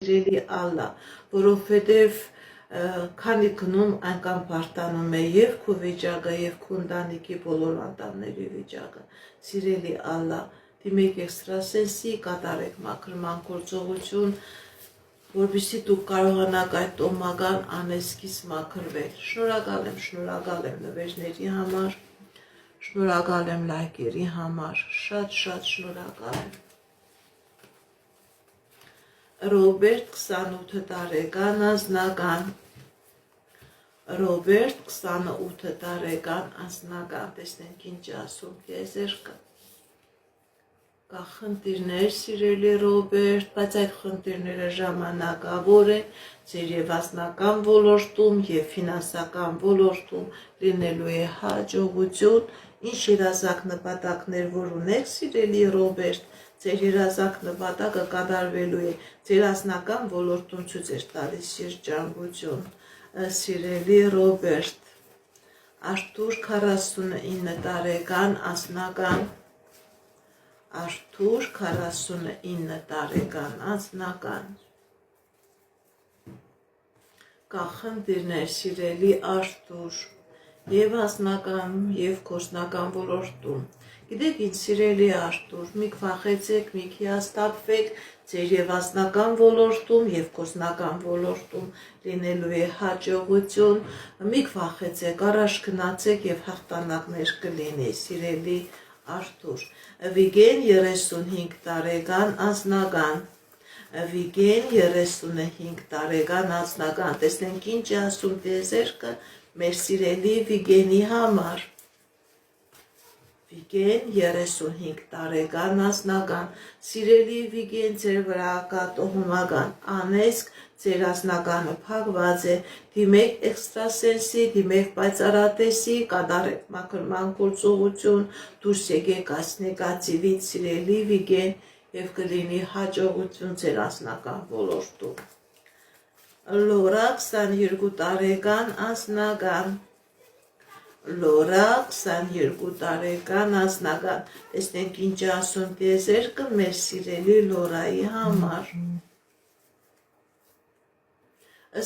Սիրելի Ալլա, որովհետև քանի գնում այնքան բարդանում է և քո վիճակը, և քո ընտանիքի բոլոր անդամների վիճակը, սիրելի Ալլա, դիմեք էքստրասենսի, կատարեք մաքրման գործողություն, որպեսզի դուք կարողանաք այդ տոհմական անեզքից մաքրվել։ Շնորհակալ եմ նվերների համար, շնորհակալ եմ լայքերի համար, շատ շնորհակալ եմ։ Ռոբերտ 28 տարեկան անձնական, Ռոբերտ 28 տարեկան անձնական, տեսնենք ինչ ասում եզերքը, կա խնդիրներ սիրելի Ռոբերտ, բայց այդ խնդիրները ժամանակավոր են, ձեր և անձնական ոլորտում և ֆինանսական ոլորտում լինելու է հաջողություն, ինչ երազանք նպատակներ որ ունեք սիրելի Ռոբերտ, ձեր երազանք նպատակը կատարվելու է, ձեր անձնական ոլորտում ցույց է տալիս երջանկություն, սիրելի Ռոբերտ, Արթուր 49 տարեկան անձնական, Արթուր 49 տարեկան անձնական, կա խնդիրներ սիրելի Արթուր, և անձնական և գործնական ոլորտում, գիտեք ինչ սիրելի Արթուր, մի վախեցեք, մի հիասթափվեք, ձեր և անձնական ոլորտում և գործնական ոլորտում լինելու է հաջողություն, մի վախեցեք, առաջ գնացեք և հաղթանակներ կլինի սիրելի Արթուր, Վիգեն 35 տարեկան անձնական, Վիգեն 35 տարեկան անձնական, տեսնենք ինչ է ասում տիեզերքը մեր սիրելի Վիգենի համար, Վիգեն 35 տարեկան անձնական, սիրելի Վիգեն ձեր վրա կա տոհմական անեզք, ձեր անձնականը փակված է, դիմեք էքստրասենսի, դիմեք պայծառատեսի, կատարեք մաքրման գործողություն, դուրս եկեք այս նեգատիվից սիրելի Վիգեն և կլինի հաջողություն ձեր անձնական ոլորտում։ Լորա 22 տարեկան անձնական, Լորա 22 տարեկան անձնական, տեսնենք ինչ ասում տիեզերքը մեր սիրելի Լորայի համար,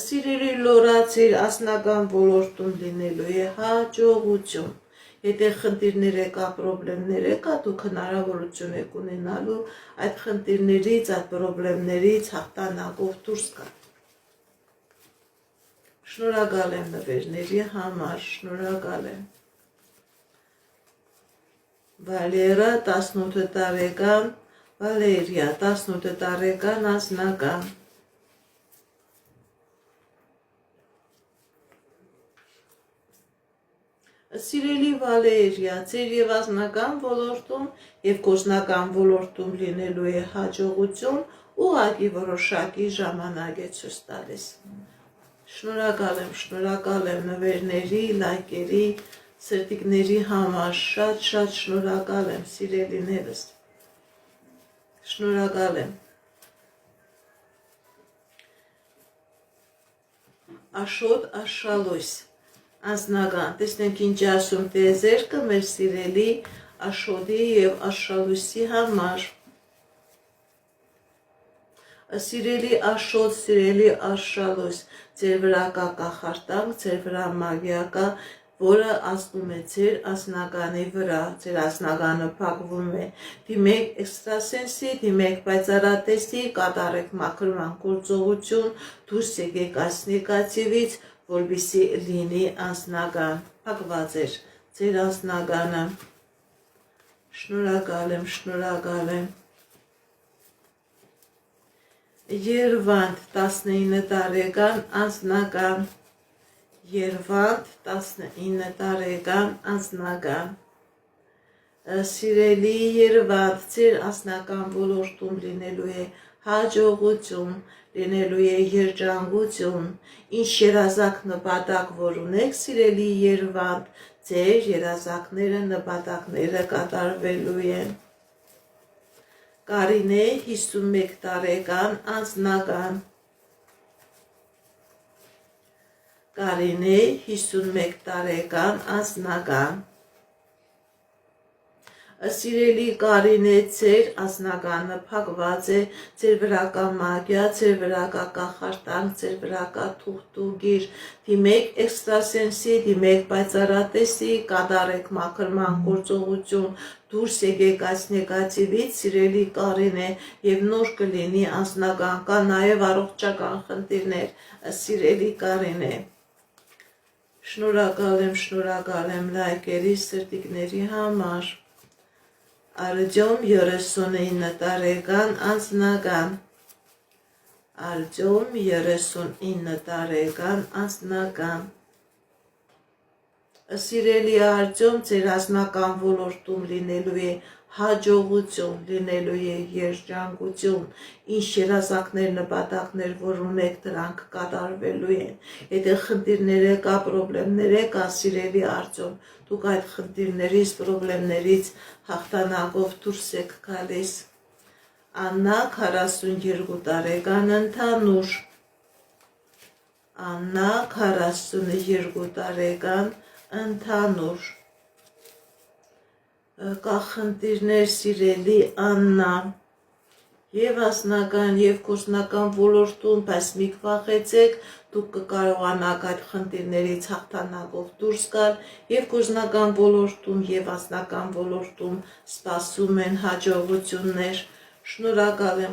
սիրելի Լորա ձեր անձնական ոլորտում լինելու է հաջողություն, եթե խնդիրներ եկա, պրոբլեմներ եկա, դուք հնարավորություն եք ունենալու այդ խնդիրներից, այդ պրոբլեմներից հաղթանակով դուրս գալ։ Շնորհակալ եմ նվերների համար, շնորհակալ եմ։ Վալերա 18 տարեկան, Վալերիա 18 տարեկան անձնական, Սիրելի Վալերիա, ձեր և անձնական ոլորտում և գործնական ոլորտում լինելու է հաջողություն, ուղղակի որոշակի ժամանակ է ցույց տալիս։ Շնորհակալ եմ նվերների, լայքերի, սրտիկների համար, շատ շնորհակալ եմ սիրելիներս, շնորհակալ եմ։ Աշոտ Աշալույս, անձնական, տեսնենք ինչ ասում տիեզերքը մեր սիրելի Աշոտի և Աշալույսի համար, սիրելի Աշոտ, սիրելի Աշալույս, ձեր վրա կա կախարդանք, ձեր վրա մագիա կա, որը ազդում է ձեր անձնականի վրա, ձեր անձնականը փակվում է, դիմեք էքստրասենսի, դիմեք պայծառատեսի, կատարեք մաքրման գործողություն, դուրս եկեք այս նեգատիվից, որպեսզի լինի անձնական, փակված էր ձեր անձնականը, շնորհակալ եմ։ Երվանդ 19 տարեկան անձնական, Երվանդ 19 տարեկան անձնական, սիրելի Երվանդ, ձեր անձնական ոլորտում լինելու է հաջողություն, լինելու է երջանկություն, ինչ երազանք նպատակ որ ունեք սիրելի Երվանդ, ձեր երազանքները նպատակները կատարվելու են։ Կարինե 51 տարեկան անձնական, Կարինե 51 տարեկան անձնական, Սիրելի Կարինե, ձեր անձնագանը փակված է, ձեր վրա կա մագիա, ձեր վրա կա կախարդանք, ձեր վրա կա թուղթուգիր, դիմեք էքստրասենսի, դիմեք պայծառատեսի, կատարեք մաքրման գործողություն, դուրս եկեք այս նեգատիվից, սիրելի Կարինե, եւ նոր կլինի անձնական, կա նաեւ առողջական խնդիրներ, սիրելի Կարինե։ Շնորհակալ եմ լայքերի, սրտիկների համար։ Արտյոմ 39 տարեկան անձնական, Արտյոմ 39 տարեկան անձնական, սիրելի Արտյոմ, ձեր անձնական ոլորտում լինելու է հաջողություն, լինելու է երջանկություն, ինչ երազանքներ, նպատակներ, որ ունեք, դրանք կատարվելու են, եթե խնդիրներ կա, պրոբլեմներ կա, սիրելի Արտյոմ, դուք այդ խնդիրներից, պրոբլեմներից հաղթանակով դուրս եք գալիս։ Աննա 42 տարեկան ընդհանուր, Աննա 42 տարեկան ընդհանուր, կա խնդիրներ, սիրելի Աննա, եւ անձնական եւ գործնական ոլորտում, բայց մի վախեցեք, դուք կկարողանաք այդ խնդիրներից հաղթանակով դուրս գալ եւ գործնական ոլորտում եւ անձնական ոլորտում սպասում են հաջողություններ։ Շնորհակալ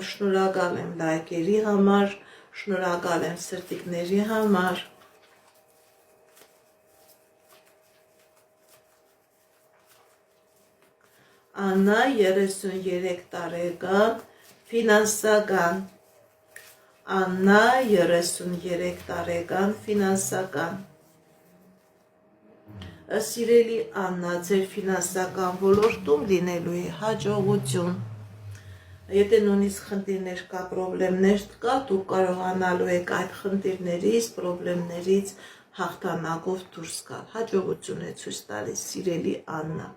եմ լայքերի համար, շնորհակալ եմ սրտիկների համար։ Աննա 33 տարեկան ֆինանսական, Աննա 33 տարեկան ֆինանսական, սիրելի Աննա, ձեր ֆինանսական ոլորտում լինելու է հաջողություն, եթե նույնիսկ խնդիրներ կա, պրոբլեմներ կա, դուք կարողանալու եք այդ խնդիրներից, պրոբլեմներից հաղթանակով դուրս գալ, հաջողություն է ցույց տալիս, սիրելի Աննա։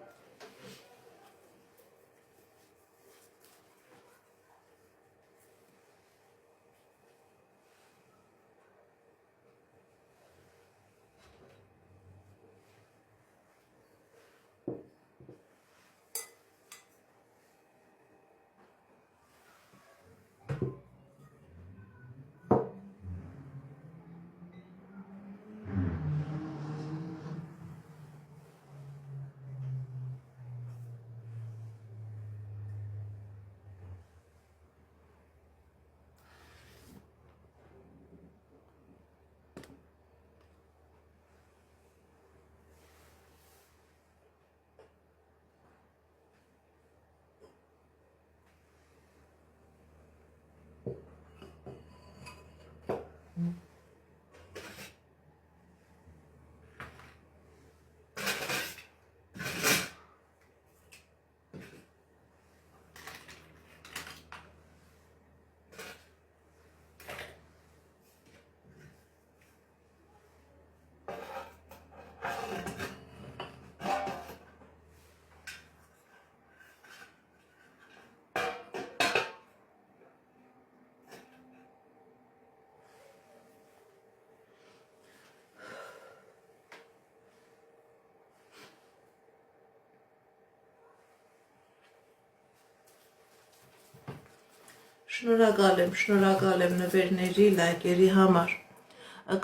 Շնորհակալ եմ նվերների, լայքերի համար,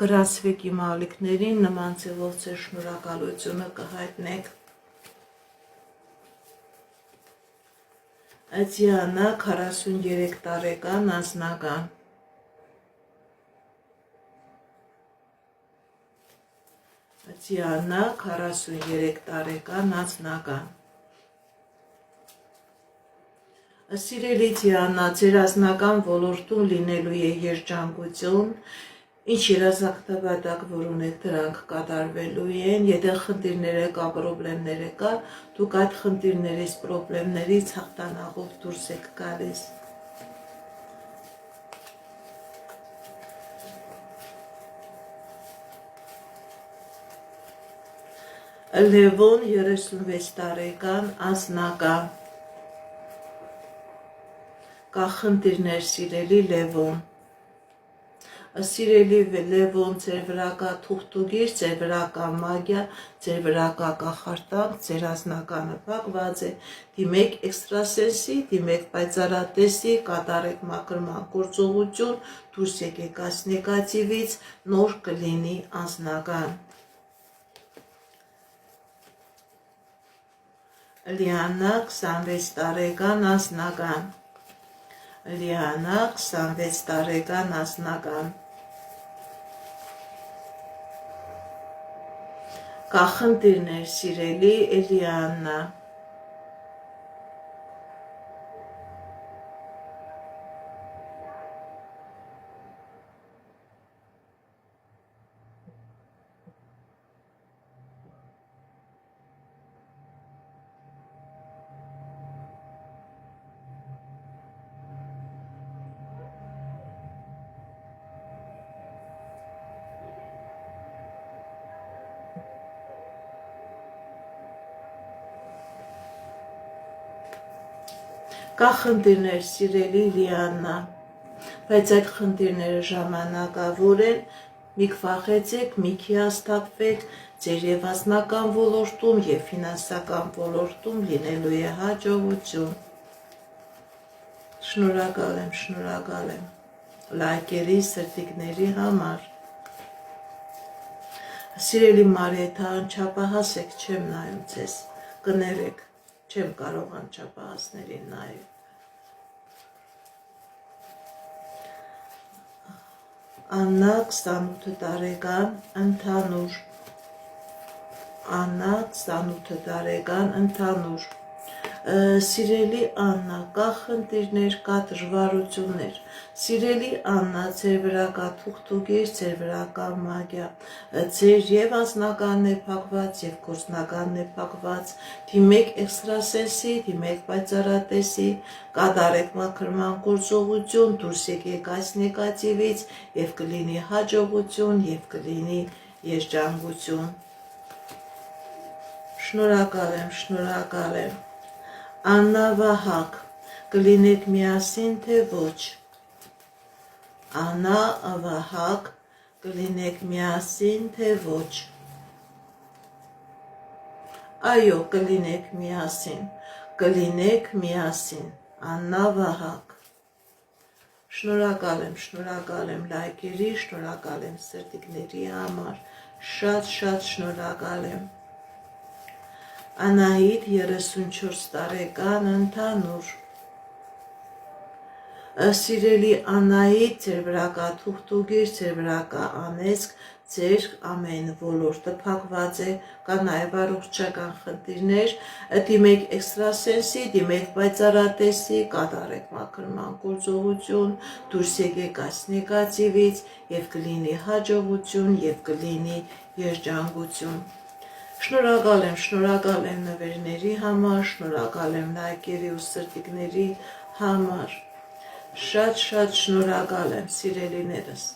գրացվեք իմ ալիքներին, նման ձևով ձեր շնորհակալությունը կհայտնեք։ Դիանա 43 տարեկան անձնական, Դիանա 43 տարեկան անձնական, սիրելի Դիանա, ձեր անձնական ոլորտում լինելու է երջանկություն, ինչ երազանքնապատակ որ ունեք, դրանք կատարվելու են, եթե խնդիրներ կա, պրոբլեմներ կա, դուք այդ խնդիրներից, պրոբլեմներից հաղթանակով դուրս եք գալիս։ Լևոն 36 տարեկան անձնական, կա խնդիրներ, սիրելի Լևոն, Սիրելի Լևոն, ձեր վրա կա թուղթուգիր, ձեր վրա կա մագիա, ձեր վրա կա կախարդանք, ձեր ազնականը փակված է, դիմեք էքստրասենսի, դիմեք պայծառատեսի, կատարեք մաքրման գործողություն, դուրս եկեք այս նեգատիվից, նոր կլինի անձնական։ Լիանա 26 տարեկան անձնական, Լիանա 26 տարեկան անձնական, Կախնդիրներ սիրելի Էլիանա, Կա խնդիրներ սիրելի Լիանա, բայց այդ խնդիրները ժամանակավոր են, մի քվախեցեք, մի հիասթափվեք, ձեր եւ անձնական ոլորտում եւ ֆինանսական ոլորտում լինելու է հաջողություն։ Շնորհակալ եմ լայքերի, սրտիկների համար։ Սիրելի Մարիեթա, անչափահաս եք, չեմ նայում ձեզ, կներեք, չեմ կարող անչափահասներին նայել։ Աննա 28 տարեկան ընդհանուր, Աննա 28 տարեկան ընդհանուր, Սիրելի Աննա, կա խնդիրներ, կա դժվարություններ, Սիրելի Աննա, ձեր վրա կա թուղթուգիր, ձեր վրա կա մագիա, ձեր եւ անձնականն է փակված, եւ գործնականն է փակված, դիմեք էքստրասենսի, դիմեք պայծառատեսի, կատարեք մաքրման գործողություն, դուրս եկեք այս նեգատիվից եւ կլինի հաջողություն եւ կլինի երջանկություն։ Շնորհակալ եմ։ Աննա Վահակ, կլինեք միասին թե ոչ։ Աննա Վահակ, կլինեք միասին թե ոչ։ Այո, կլինեք միասին, Աննա Վահակ։ Շնորհակալ եմ լայքերի, շնորհակալ եմ սրտիկների համար, շատ շնորհակալ եմ։ Անահիտ 34 տարեկան ընդհանուր, Սիրելի Անահիտ, ձեր վրա կա թուղթուգիր, ձեր վրա կա անեծք, ձեր ամեն ոլորտը փակված է, կա նաև առողջական խնդիրներ, դիմեք էքստրասենսի, դիմեք պայծառատեսի, կատարեք մաքրման գործողություն, դուրս եկեք այս նեգատիվից եւ կլինի հաջողություն եւ կլինի երջանկություն։ Շնորհակալ եմ նվերների համար, շնորհակալ եմ լայքերի ու սրտիկների համար, շատ շնորհակալ եմ սիրելիներս։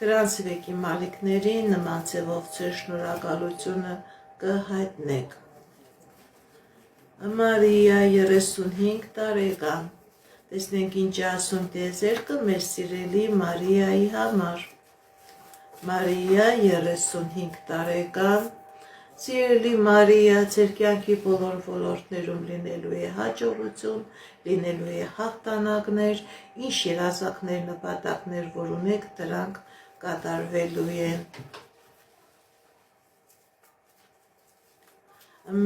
Գրանցվեք իմ ալիքներին, նման ձևով ձեր շնորհակալությունը կհայտնեք։ Մարիա 35 տարեկան, տեսնենք ինչ ասում տիեզերքը մեր սիրելի Մարիայի համար։ Մարիա 35 տարեկան, Սիրելի Մարիա, ձեր կյանքի բոլոր ոլորտներում լինելու է հաջողություն, լինելու է հաղթանակներ, ինչ երազանքներ, նպատակներ, որ ունեք, դրանք կատարվելու են։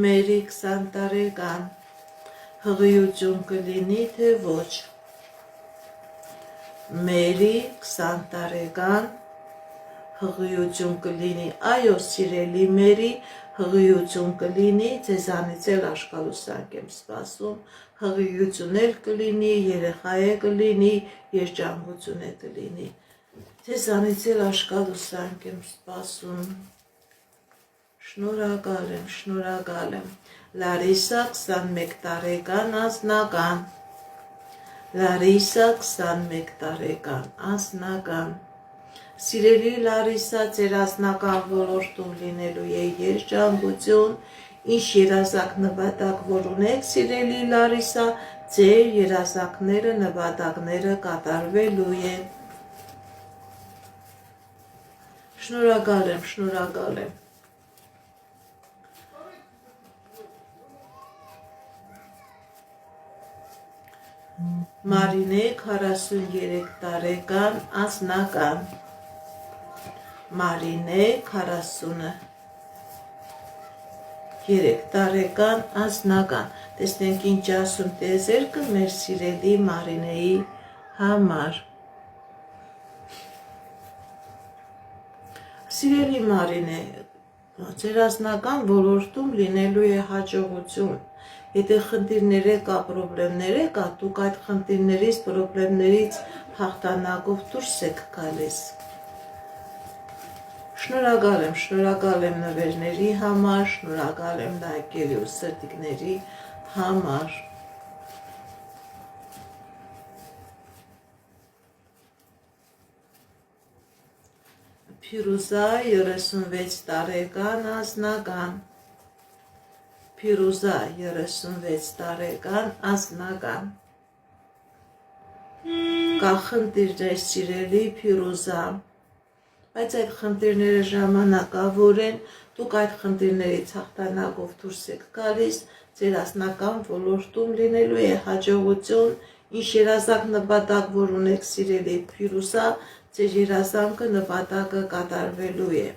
Մերի 20 տարեկան, հղիություն կլինի թե ոչ։ Մերի 20 տարեկան, հղիություն կլինի, այո սիրելի Մերի, հղիություն կլինի, ձեզանից էլ աշկալուսանք եմ սպասում, հղիություն էլ կլինի, երեխա է կլինի, երջանկություն է կլինի, ձեզանից էլ աշկալուսանք եմ սպասում, շնորհակալ եմ, Լարիսա 21 տարեկան անձնական, Լարիսա 21 տարեկան անձնական, Սիրելի Լարիսա, ձեր անձնական ոլորտում լինելու է երջանկություն, ինչ երազանք նպատակ որ ունեք, սիրելի Լարիսա, ձեր երազանքները, նպատակները կատարվելու են։ Շնորհակալ եմ, շնորհակալ եմ։ Մարինե 43 տարեկան անձնական։ Մարինե 43 տարեկան անձնական։ Տեսնենք ինչ ասում տիեզերքը մեր սիրելի Մարինեի համար։ Սիրելի Մարինե, ձեր անձնական ոլորտում լինելու է հաջողություն։ Եթե խնդիրներ կա, պրոբլեմներ կա, դուք այդ խնդիրներից, պրոբլեմներից հաղթանակով դուրս եք գալիս։ Շնորհակալ եմ նվերների համար, շնորհակալ եմ լայքերի ու սրտիկների համար։ Փիրուզա 36 տարեկան անձնական։ Փիրուզա 36 տարեկան անձնական։ Կա խնդիրներ սիրելի Փիրուզա, բայց այդ խնդիրները ժամանակավոր են, դուք այդ խնդիրներից հաղթանակով դուրս եք գալիս, ձեր անձնական ոլորտում լինելու է հաջողություն, ինչ երազանք նպատակ որ ունեք սիրելի Փիրուզա, ձեր երազանքը նպատակը կատարվելու է։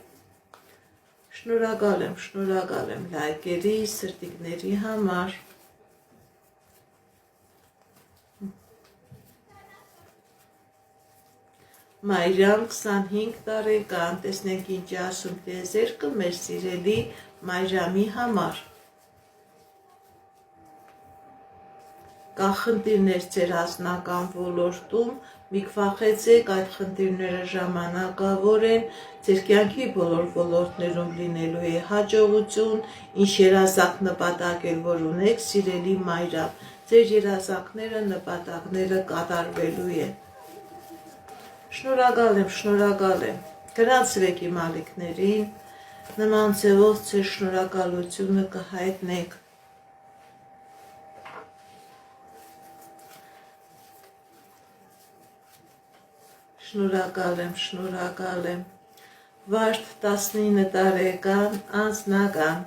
Շնորհակալ եմ լայքերի, սրտիկների համար։ Մայրամ 25 տարեկան, տեսնենք ինչ ասում տիեզերքը մեր սիրելի Մայրամի համար։ Կա խնդիրներ ձեր անձնական ոլորտում, մի քվախեցեք, այդ խնդիրները ժամանակավոր են, ձեր կյանքի բոլոր ոլորտներում լինելու է հաջողություն, ինչ երազանք նպատակ էլ որ ունեք, սիրելի Մայրամ, ձեր երազանքները, նպատակները կատարվելու են։ Շնորհակալ եմ, գնացրեք իմ ալիքներին, նման ձևով ձեր շնորհակալությունը կհայտնեք։ Շնորհակալ եմ, Վարդ 19 տարեկան անձնական,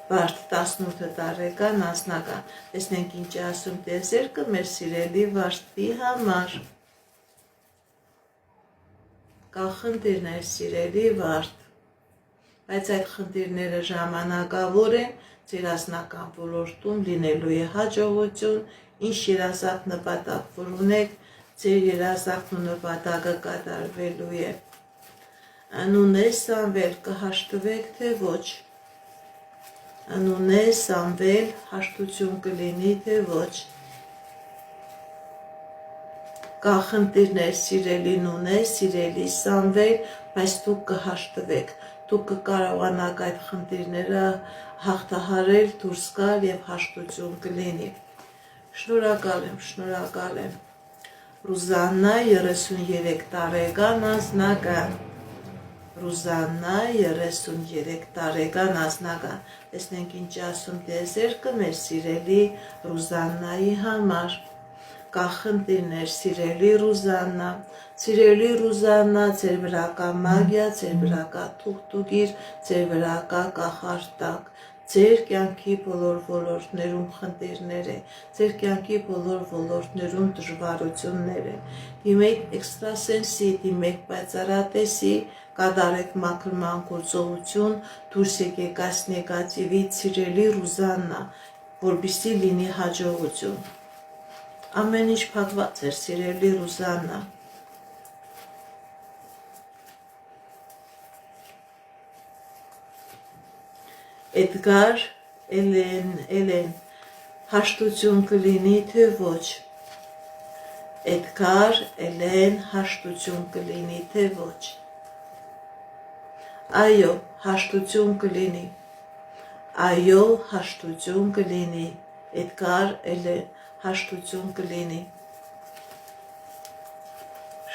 Վարդ 18 տարեկան անձնական, տեսնենք ինչ ասում տիեզերքը մեր սիրելի Վարդի համար։ Կա խնդիրներ սիրելի Վարդ, բայց այդ խնդիրները ժամանակավոր են, ձեր անձնական ոլորտում լինելու է հաջողություն, ինչ երազանք նպատակ որ ունեք, ձեր երազանքն ու նպատակը կատարվելու է։ Անունե Սամվել կհաշտվեք թե ոչ։ Անունե Սամվել հաշտություն կլինի թե ոչ։ Կա խնդիրներ սիրելի Նունե, սիրելի Սամվել, բայց դուք կհաշտվեք, դուք կկարողանաք այդ խնդիրները հաղթահարել, դուրս գալ եւ հաշտություն կլինի։ Շնորհակալ եմ։ Ռուզաննա 33 տարեկան անձնական։ Ռուզաննա 33 տարեկան անձնական։ Տեսնենք ինչ ասում տիեզերքը մեր սիրելի Ռուզաննայի համար։ Կա խնդիրներ սիրելի Ռուզաննա։ Սիրելի Ռուզաննա, ձեր վրա կա մագիա, ձեր վրա կա թուղթուգիր, ձեր վրա կա կախարդակ։ Ձեր կյանքի բոլոր ոլորտներում խնդիրներ են, ձեր կյանքի բոլոր ոլորտներում դժվարություններ են։ Դիմեք էքստրասենսի, դիմեք պայծառատեսի, կատարեք մաքրման գործողություն, դուրս եկեք այս նեգատիվից, սիրելի Ռուզաննա, որպեսզի լինի հաջողություն։ Ամեն ինչ փակված էր, սիրելի Ռուզաննա։ Էդգար Էլեն, հաշտություն կլինի թե ոչ։ Էդգար Էլեն, հաշտություն կլինի թե ոչ։ Այո, հաշտություն կլինի։ Այո, հաշտություն կլինի։ Էդգար Էլեն, հաշտություն կլինի։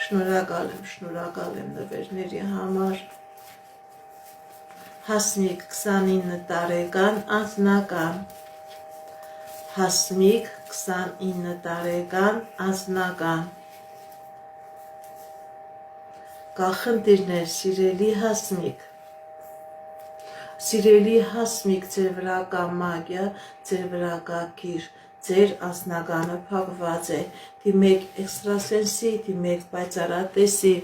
Շնորհակալ եմ նվերների համար։ Հասմիկ 29 տարեկան անձնական։ Հասմիկ 29 տարեկան անձնական։ կա խնդիրներ, սիրելի հասմիկ, ձեր վրա կա մագիա, ձեր վրա կա գիր, ձեր անձնականը փակված է, դիմեք էքստրասենսի, դիմեք պայծառատեսի,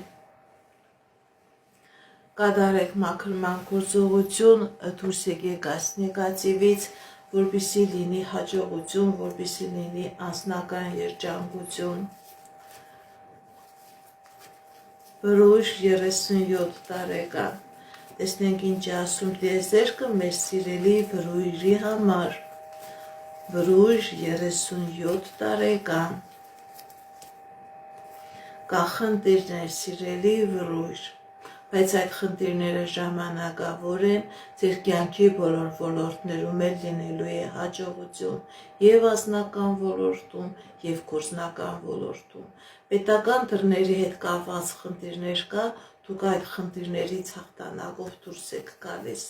կատարեք մաքրման գործողություն, դուրս եկեք այս նեգատիվից, որպեսզի լինի հաջողություն, որպեսզի լինի անձնական երջանկություն։ Բրուժ 37 տարեկան։ Տեսնենք ինչ է ասում տիեզերքը մեր սիրելի բրուժի համար։ Բրուժ 37 տարեկան։ Կա խնդիրներ, սիրելի բրուժ, բայց այդ խնդիրները ժամանակավոր են, ձեր կյանքի բոլոր ոլորտներում էլ լինելու է հաջողություն, եւ անձնական ոլորտում, եւ գործնական ոլորտում։ Պետական դռների հետ կապված խնդիրներ կա, դուք այդ խնդիրներից հաղթանակով դուրս եք գալիս։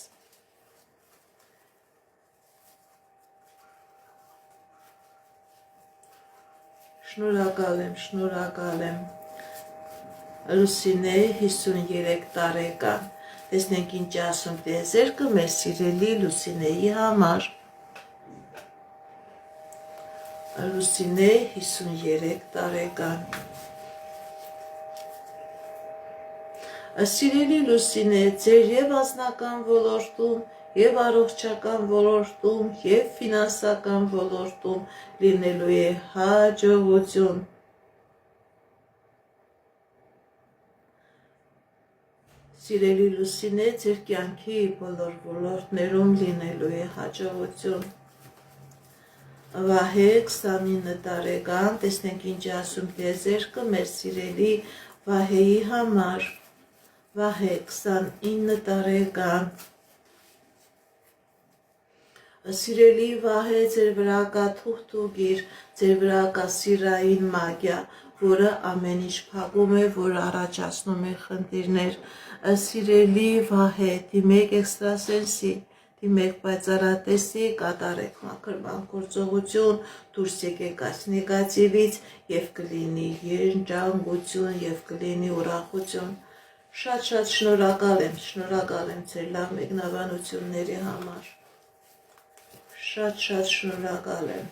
Շնորհակալ եմ։ Լուսինե 53 տարեկան։ Տեսնենք ինչ է ասում տիեզերքը մեր սիրելի Լուսինեի համար։ Լուսինե 53 տարեկան։ Սիրելի Լուսինե, ձեր եւ անձնական ոլորտում, եւ առողջական ոլորտում, եւ ֆինանսական ոլորտում լինելու է հաջողություն։ Սիրելի Լուսինե, ձեր կյանքի բոլոր ոլորտներում լինելու է հաջողություն։ Վահե 29 տարեկան, տեսնենք ինչ է ասում տիեզերքը մեր սիրելի Վահեի համար։ Վահե 29 տարեկան։ Սիրելի Վահե, ձեր վրա կա թուղթուգիր, ձեր վրա կա սիրային մագիա, որը ամեն ինչ փակում է, որը առաջացնում է խնդիրներ։ Սիրելի Վահե, դիմեք էքստրասենսի, դիմեք պայծառատեսի, կատարեք մաքրման գործողություն, դուրս եկեք այս նեգատիվից եւ կլինի երջանկություն եւ կլինի ուրախություն։ Շատ շնորհակալ եմ ձեր լավ մեկնաբանությունների համար։ Շատ շնորհակալ եմ։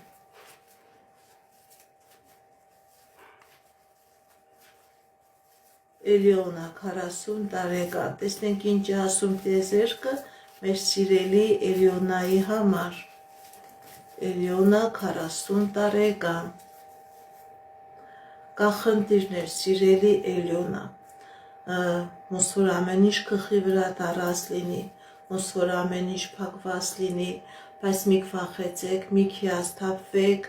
Էլիոնա 40 տարեկան, տեսնենք ինչ է ասում տիեզերքը մեր սիրելի Էլիոնայի համար։ Էլիոնա 40 տարեկան։ Կա խնդիրներ, սիրելի Էլիոնա, ոնց որ ամեն ինչ գլխի վրա դարած լինի, ոնց որ ամեն ինչ փակված լինի, բայց մի վախեցեք, մի հիասթափվեք,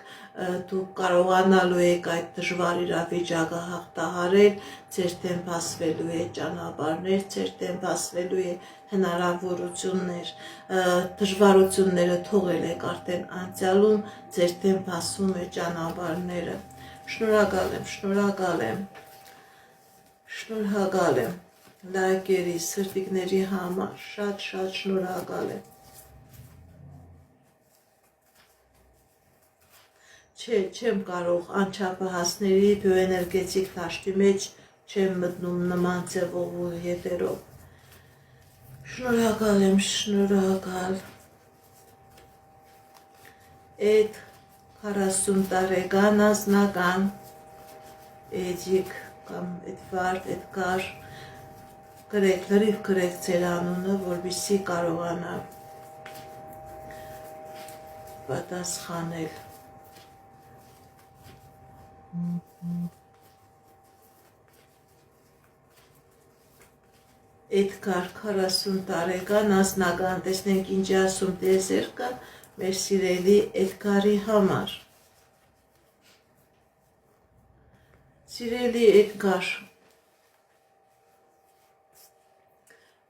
դուք կարողանալու եք այդ դժվար իրավիճակը հաղթահարել, ձեր դեմ բացվելու է ճանապարհներ, ձեր դեմ բացվելու է հնարավորություններ, դժվարությունները թողել եք արդեն անցյալում, ձեր դեմ բացվում է ճանապարհները։ Շնորհակալ եմ լայքերի, սրտիկների համար, շատ շնորհակալ եմ։ Չեմ կարող անչափահասների բիոէներգետիկ դաշտի մեջ չեմ մտնում նման ձևով ու հետերով։ Շնորհակալ։ Էդ 40 տարեկան անձնական, Էդիկ կամ Էդվարդ, Էդգար, լրիվ գրեք ձեր անունը, որպեսզի կարողանա պատասխանել։ Էդգար 40 տարեկան անձնական, տեսնենք ինչ է ասում տիեզերքը մեր սիրելի Էդգարի համար։ Սիրելի Էդգար,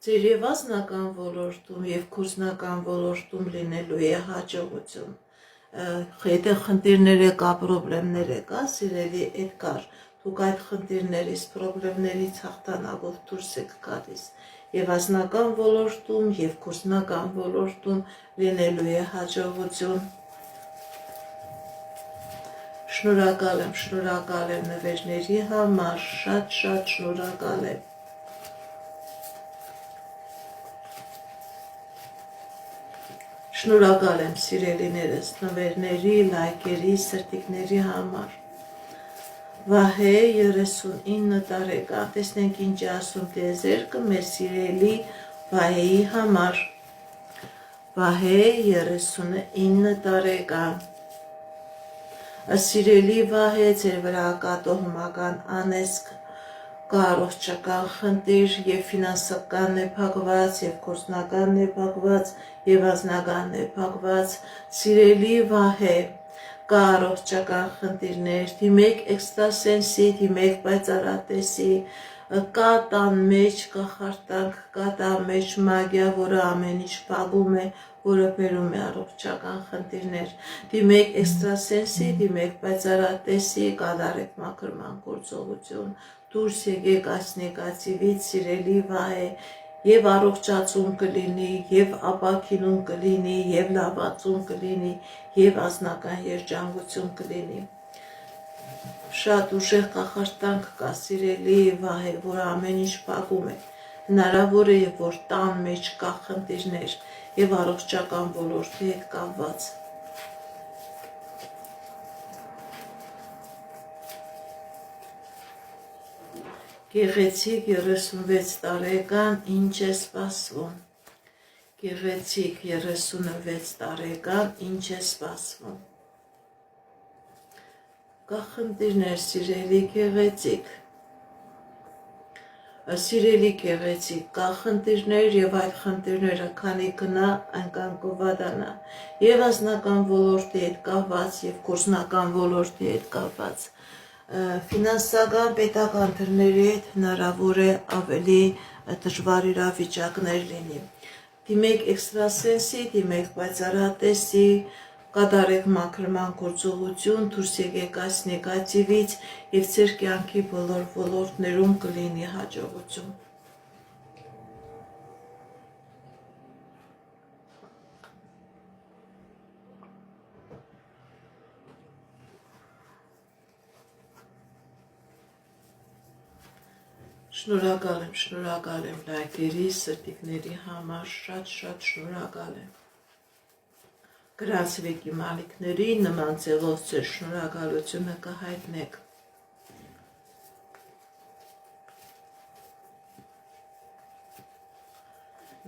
ձեր եւ անձնական ոլորտում եւ գործնական ոլորտում լինելու է հաջողություն։ Եթե խնդիրներ կա, պրոբլեմներ կա, սիրելի Էդգար, դուք այդ խնդիրներից, պրոբլեմներից հաղթանակով դուրս եք գալիս եւ անձնական ոլորտում եւ գործնական ոլորտում լինելու է հաջողություն։ Շնորհակալ եմ նվերների համար, շատ շնորհակալ եմ։ Շնորհակալ եմ սիրելիներս նվերների, լայքերի, սրտիկների համար։ Վահե 39 տարեկան, տեսնենք ինչ ասում տիեզերքը մեր սիրելի Վահեի համար։ Վահե 39 տարեկան, սիրելի Վահե, ձեր վրա կա տոհմական անեծք, կա առողջական խնդիր, եւ ֆինանսականն է փակված, եւ գործնականն է փակված, եւ անձնականն է փակված, սիրելի Վահե, կա առողջական խնդիրներ, դիմեք էքստրասենսի, դիմեք պայծառատեսի, կա տան մեջ կախարդանք, կա տան մեջ մագիա, որը ամեն ինչ փակում է, որը բերում է առողջական խնդիրներ, դիմեք էքստրասենսի, դիմեք պայծառատեսի, կատարեք մաքրման գործողություն, դուրս եկեք այս նեգատիվից, սիրելի Վահե, եւ առողջացում կլինի, եւ ապաքինում կլինի, եւ լավացում կլինի, եւ անձնական երջանկություն կլինի։ Շատ ուժեղ կախարդանք կա, սիրելի Վահե, որ ամեն ինչ փակում է։ Հնարավոր է, որ տան մեջ կա խնդիրներ եւ առողջական ոլորտի հետ կապված։ Գեղեցիկ 36 տարեկան, ինչ է սպասվում։ Գեղեցիկ 36 տարեկան, ինչ է սպասվում։ Կա խնդիրներ, սիրելի գեղեցիկ։ Սիրելի գեղեցիկ, կա խնդիրներ եւ այդ խնդիրները քանի գնա, այնքան կվատանա։ Եվ անձնական ոլորտի հետ կապված, եւ գործնական ոլորտի հետ կապված։ Ֆինանսական պետական դրների հետ հնարավոր է ավելի դժվար իրավիճակներ լինի։ Դիմեք էքստրասենսի, դիմեք պայծառատեսի, կատարեք մաքրման գործողություն, դուրս եկեք այս նեգատիվից եւ ձեր կյանքի բոլոր ոլորտներում կլինի հաջողություն։ Շնորհակալ եմ լայքերի, սրտիկների համար, շատ շնորհակալ եմ։ Գրացվեք իմ ալիքների, նման ձևով ձեր շնորհակալությունը կհայտնեք։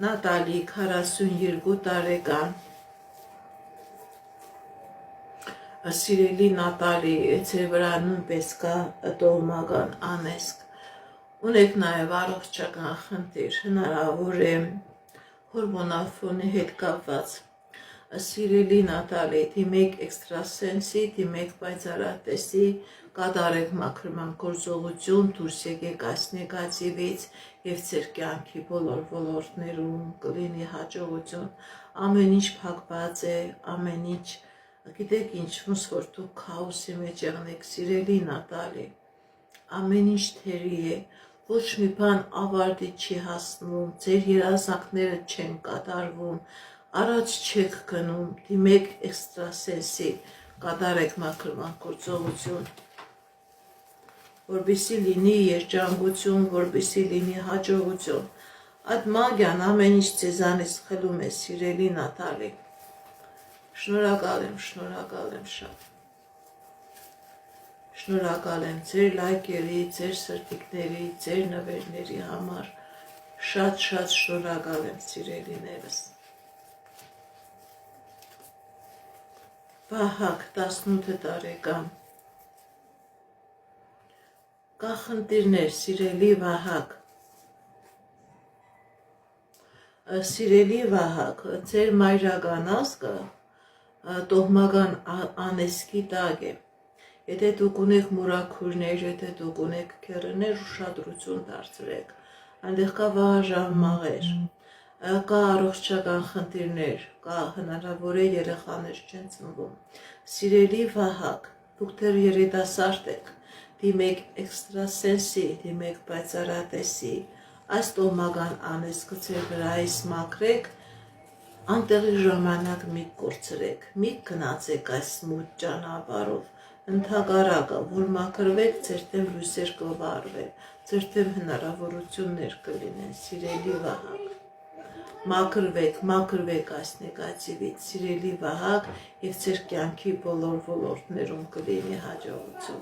Նատալի 42 տարեկան, սիրելի Նատալի, ձեր վրա նույնպես կա տոհմական անեծք։ Ունեք նաև առողջական խնդիր, հնարավոր է հորմոնալ ֆոնի հետ կապված։ Սիրելի Նատալի, դիմեք էքստրասենսի, դիմեք պայծառատեսի, կատարեք մաքրման գործողություն, դուրս եկեք այս նեգատիվից եւ ձեր կյանքի բոլոր ոլորտներում կլինի հաջողություն։ Ամեն ինչ փակված է, ամեն ինչ, գիտեք ինչ, ոնց որ դուք քաոսի մեջ եղնեք, սիրելի Նատալի, ամեն ինչ թերի է, ոչ մի բան ավարտի չի հասնում, ձեր երազանքները չեն կատարվում, առաջ չեք գնում, դիմեք էքստրասենսի, կատարեք մաքրման գործողություն, որպեսզի լինի երջանկություն, որպեսզի լինի հաջողություն։ Այդ մագիան ամեն ինչ ձեզանից խլում է, սիրելի Նատալի։ Շնորհակալ եմ շատ։ Շնորհակալ եմ ձեր լայքերի, ձեր սրտիկների, ձեր նվերների համար, շատ շնորհակալ եմ, սիրելիներս։ Վահակ 18 տարեկան, կա խնդիրներ, սիրելի Վահակ։ Սիրելի Վահակ, ձեր մայրական ազգը տոհմական անեծքի տակ է։ Եթե դուք ունեք մուրաքուրներ, եթե դուք ունեք քեռներ, ուշադրություն դարձրեք, այնտեղ կա վահաժամ մաղեր, կա առողջական խնդիրներ, կա հնարավոր է երեխաներ չեն ծնվում։ Սիրելի Վահակ, դուք դեռ երիտասարդ եք, դիմեք էքստրասենսի, դիմեք պայծառատեսի, այս տոհմական անեծքը ձեր վրայից մաքրեք, անտեղի ժամանակ մի կորցրեք, մի գնացեք այս մութ ճանապարհով, ընդհակառակը, որ մաքրվեք, ձեր դեմ լույսեր կվարվեն, ձեր դեմ հնարավորություններ կլինեն, սիրելի Վահակ։ մաքրվեք այս նեգատիվից, սիրելի Վահագ, եւ ձեր կյանքի բոլոր ոլորտներում կլինի հաջողություն։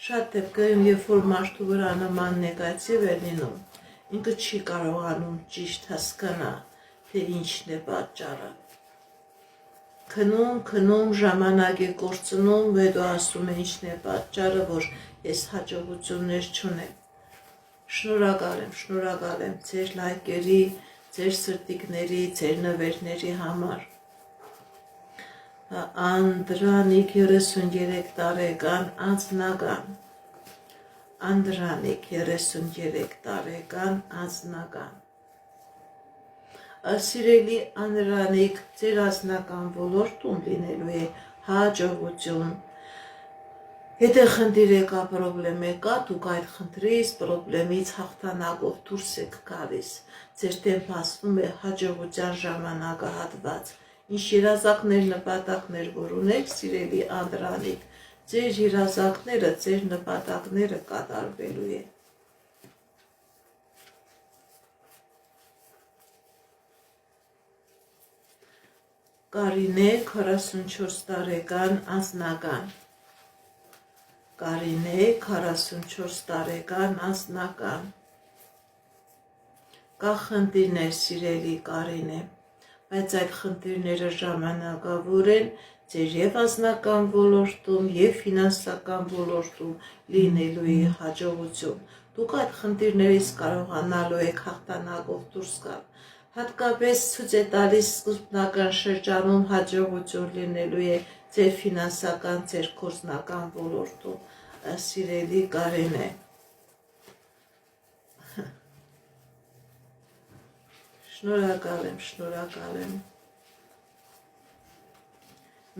Շատ դեպքերում, երբ որ մարդու վրա նման նեգատիվ է լինում, ինքը չի կարողանում ճիշտ հասկանա, թե ինչն է պատճառը։ Քնում, ժամանակ է կորցնում, հետո ասում է ինչն է պատճառը, որ ես հաջողություններ չունեմ։ Շնորհակալ եմ ձեր լայքերի, ձեր սրտիկների, ձեր նվերների համար։ Անդրանիկ 33 տարեկան անձնական։ Անդրանիկ 33 տարեկան անձնական։ Սիրելի Անդրանիկ, ձեր անձնական ոլորտում լինելու է հաջողություն։ Եթե խնդիր կա, պրոբլեմ կա, դուք այդ խնդրից, պրոբլեմից հաղթանակով դուրս եք գալիս։ Ձեր դեմ բացվում է հաջողության ժամանակահատված։ Ինչ երազանքներ, նպատակներ որ ունեք, սիրելի Անդրանիկ, ձեր երազանքները, ձեր նպատակները կատարվելու է։ Կարինե 44 տարեկան անձնական։ Կարինե 44 տարեկան անձնական։ Կա խնդիրներ, սիրելի Կարինե, բայց այդ խնդիրները ժամանակավոր են, ձեր եւ անձնական ոլորտում եւ ֆինանսական ոլորտում լինելու է հաջողություն։ Դուք այդ խնդիրներից կարողանալու եք հաղթանակով դուրս գալ։ Հատկապես ցույց է տալիս սկզբնական շրջանում հաջողություն լինելու է ձեր ֆինանսական, ձեր գործնական ոլորտում, սիրելի Կարինե։ Շնորհակալ եմ։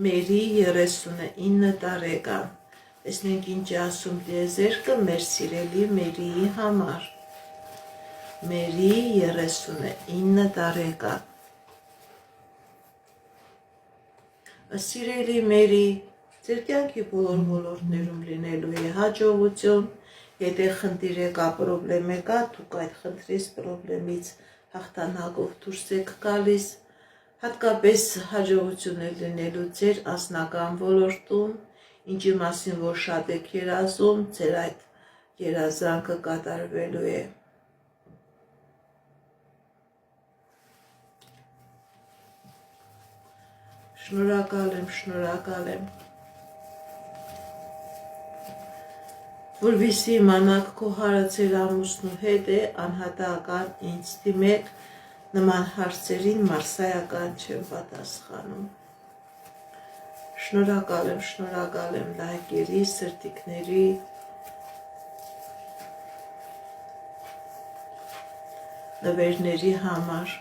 Մերի 39 տարեկան։ Տեսնենք ինչ է ասում տիեզերքը մեր սիրելի Մերիի համար։ Մերի 39 տարեկան։ Սիրելի Մերի, ձեր կյանքի բոլոր ոլորտներում լինելու է հաջողություն, եթե խնդիր կա, պրոբլեմ կա, դուք այդ խնդրից, պրոբլեմից հաղթանակով դուրս եք գալիս, հատկապես հաջողություն է լինելու ձեր անձնական ոլորտում, ինչի մասին որ շատ եք երազում, ձեր այդ երազանքը կատարվելու է։ Շնորհակալ եմ, որովհետև իմանաք քո հարը ձեր ամուսնու հետ է, անհատական ինձ դիմեք, նման հարցերին մարսայական չեմ պատասխանում։ Շնորհակալ եմ լայքերի, սրտիկների, նվերների համար։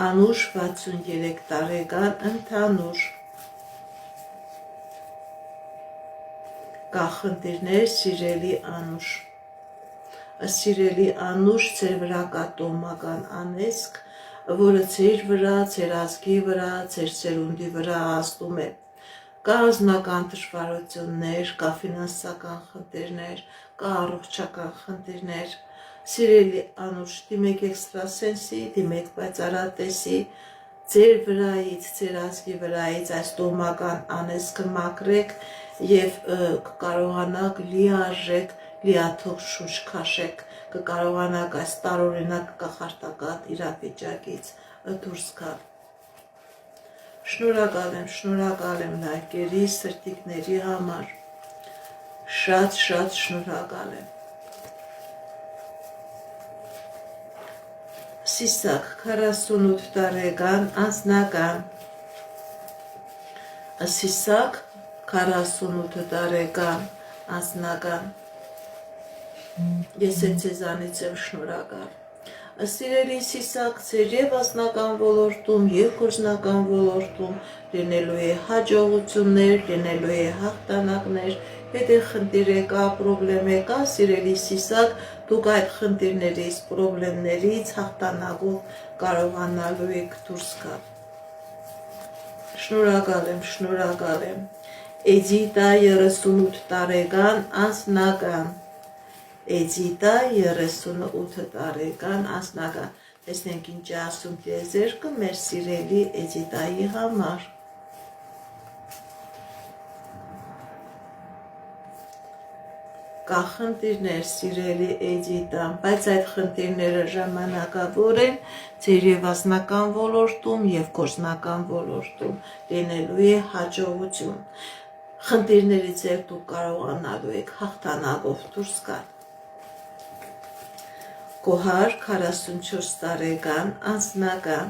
Անուշ 63 տարեկան ընդհանուր։ Կա խնդիրներ, սիրելի Անուշ։ Սիրելի Անուշ, ձեր վրա կա տոհմական անեծք, որը ձեր վրա, ձեր ազգի վրա, ձեր սերունդի վրա ազդում է։ Կա անձնական դժվարություններ, կա ֆինանսական խնդիրներ, կա առողջական խնդիրներ։ Սիրելի Անուշ, դիմեք էքստրասենսի, դիմեք պայծառատեսի, ձեր վրայից, ձեր ազգի վրայից այս տոհմական անեծքը մաքրեք եւ կկարողանաք լիարժեք, լիաթոք շունչ քաշեք, կկարողանաք այս տարօրինակ կախարդական իրավիճակից դուրս գալ։ Շնորհակալ եմ լայքերի, սրտիկների համար։ Շատ շնորհակալ եմ։ Սիսակ 48 տարեկան անձնական։ Սիսակ 48 տարեկան անձնական։ Ես ձեզանից եմ շնորհակալ։ Սիրելի Սիսակ, ձեր եւ անձնական ոլորտում եւ գործնական ոլորտում լինելու է հաջողություններ, լինելու է հաղթանակներ, եթե խնդիր կա, պրոբլեմ կա, սիրելի Սիսակ, դուք այդ խնդիրներից, պրոբլեմներից հաղթանակով կարողանալու եք դուրս գալ։ Շնորհակալ եմ։ Էդիտա 38 տարեկան անձնական։ Էդիտա 38 տարեկան անձնական։ Տեսնենք ինչ է ասում տիեզերքը մեր սիրելի Էդիտայի համար։ Կա խնդիրներ սիրելի Էդիտա, բայց այդ խնդիրները ժամանակավոր են ձեր եւ անձնական ոլորտում եւ գործնական ոլորտում լինելու է հաջողություն։ Խնդիրներից էլ դուք կարողանալու եք հաղթանակով դուրս գալ։ Գոհար 44 տարեկան անձնական։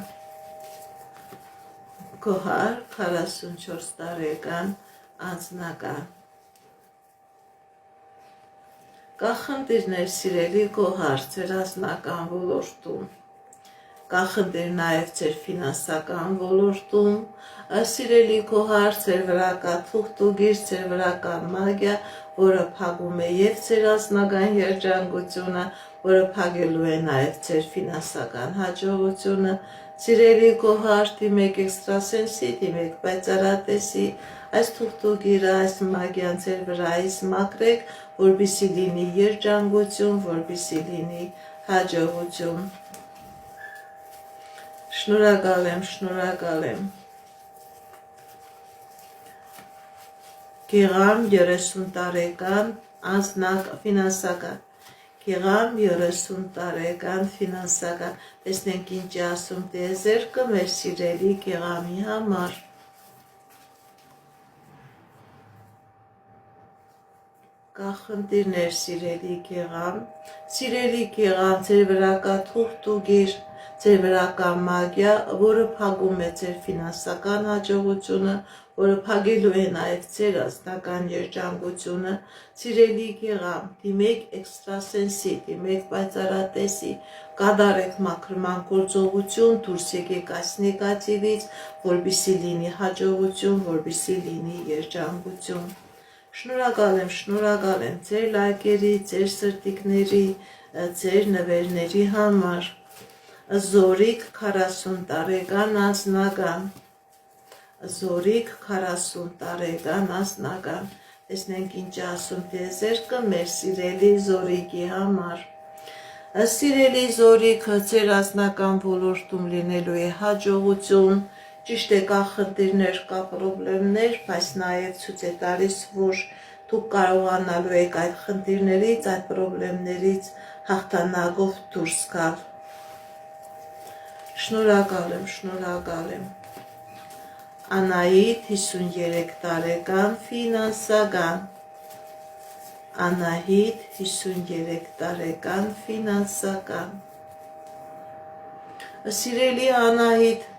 Գոհար 44 տարեկան անձնական։ Կա խնդիրներ սիրելի Գոհար ձեր անձնական ոլորտում։ Կա խնդիր նաև ձեր ֆինանսական ոլորտում, սիրելի Գոհար ձեր վրա կա թուղթուգիր, ձեր վրա կա մագիա, որը փակում է եւ ձեր անձնական երջանկությունը, որը փակելու է նաև ձեր ֆինանսական հաջողությունը, սիրելի Գոհար, դիմեք էքստրասենսի, դիմեք պայծառատեսի, այս թուղթուգիրը, այս մագիան ձեր վրայից մաքրեք, որպեսզի լինի երջանկություն, որպեսզի լինի հաջողություն։ Շնորհակալ եմ։ Գեղամ 30 տարեկան ֆինանսական։ Գեղամ 30 տարեկան ֆինանսական։ Տեսնենք ինչ է ասում տիեզերքը մեր սիրելի Գեղամի համար։ Կա խնդիրներ սիրելի Գեղամ։ Սիրելի Գեղամ, ձեր վրա կա թուղթուգիր, ձեր վրա կա մագիա, որը փակում է ձեր ֆինանսական հաջողությունը, որը փակելու է նաև ձեր անձնական երջանկությունը, սիրելի Գեղամ, դիմեք էքստրասենսի, դիմեք պայծառատեսի, կատարեք մաքրման գործողություն, դուրս եկեք այս նեգատիվից, որպեսզի լինի հաջողություն, որպեսզի լինի երջանկություն։ Շնորհակալ եմ ձեր լայքերի, ձեր սրտիկների, ձեր նվերների համար։ Զորիկ 40 տարեկան անձնական։ Զորիկ 40 տարեկան անձնական։ Տեսնենք ինչ ասում տիեզերքը մեր սիրելի Զորիկի համար։ Սիրելի Զորիկը ձեր անձնական ոլորտում լինելու է հաջողություն, ճիշտ է կա խնդիրներ, կա պրոբլեմներ, բայց նաև ցույց է տալիս, որ դուք կարողանալու եք այդ խնդիրներից, այդ պրոբլեմներից հաղթանակով դուրս գալ։ Շնորհակալ եմ։ Անահիտ 53 տարեկան ֆինանսական։ Անահիտ 53 տարեկան ֆինանսական։ Սիրելի Անահիտ,